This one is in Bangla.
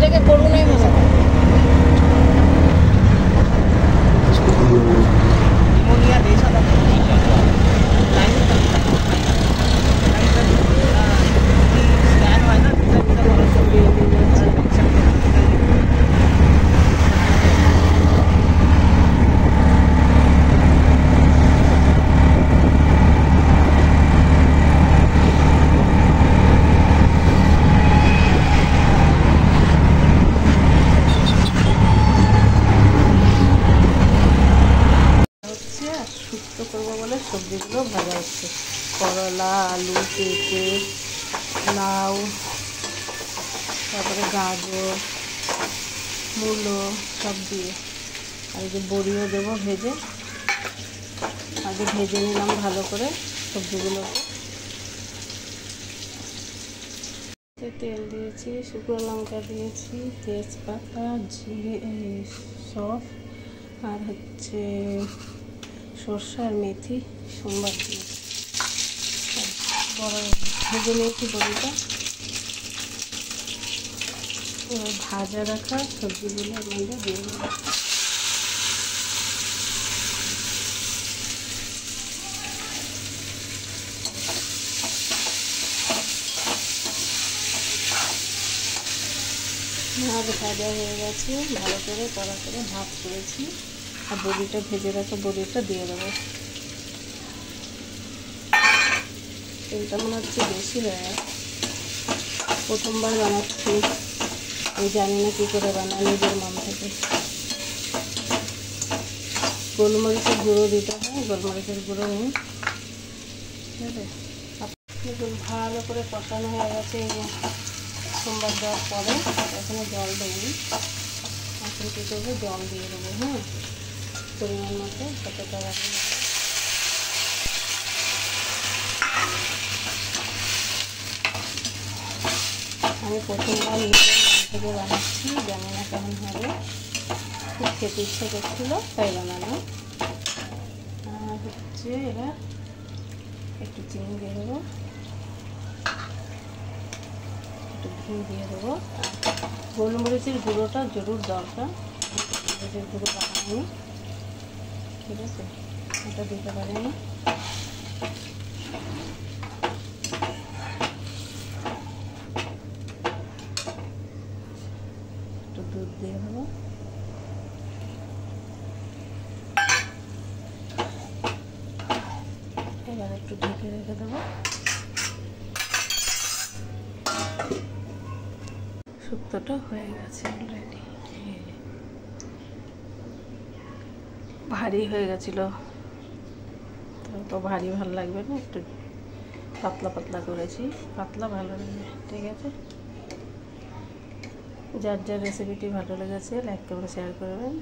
এটাকে করুণাই ভাষা শুক্তো করবো বলে সবজিগুলো ভাজা হচ্ছে। করলা, আলু, পেঁপে, লাউ, তারপরে গাজর, মূলো সব দিয়ে, আর এই যে বড়িও দেবো ভেজে। আগে ভেজে নিলাম ভালো করে সবজিগুলো। তেল দিয়েছি, শুকনো লঙ্কা দিয়েছি, তেজপাতা, জিরে, সফ আর হচ্ছে সর্ষে আর মেথি সোমবার দিয়েছি। বড় ভেজে নিয়েছি বড়িটা। এবার ভাজা রাখা সবজিগুলো এর মধ্যে দিয়ে দেবো। মাছ ভাজা হয়ে গেছে, ভালো করে কড়া করে ভাগ করেছি। আর বড়িটা ভেজে রাখা বড়িটা দিয়ে দেবো। তেলটা মনে হচ্ছে বেশি হয়ে গেছে, প্রথমবার বানাচ্ছি, আমি জানি না কী করে বানাই নিজের মন থেকে। গোলমরিচের গুঁড়ো দিতে হয়, গোলমরিচের গুঁড়ো নেই। ঠিক আছে, দেখুন ভালো করে কষানো হয়ে গেছে। এই যে সোমবার দেওয়ার পরে এখানে জল দেবো, এখন কী করবো, জল দিয়ে দেবো। হ্যাঁ, পরিমাণ মতো কত টাকা আমি প্রথমবার নিজের মন থেকে বানাচ্ছি, জানি না কেমন হবে। খুব খেতে ইচ্ছে করছিলো তাই বানালাম। আর হচ্ছে এবার একটু চিনি দিয়ে দেবো, একটু ঘি দিয়ে দেবো। গোলমরিচের গুঁড়োটা জরুর দরকার, গোলমরিচের গুঁড়ো বানাইনি। ঠিক আছে, এটা দিতে পারি না। একটু দুধ দিয়ে দেবো। এবার একটু ঢেকে রেখে দেবো। শুক্তোটা হয়ে গেছে অলরেডি। ভারী হয়ে গেছিলো তো ভারী ভালো লাগবে না, একটু পাতলা পাতলা করেছি, পাতলা ভালো লাগবে। ঠিক আছে, যার যার রেসিপিটি ভালো লেগেছে লাইক করে শেয়ার করবেন।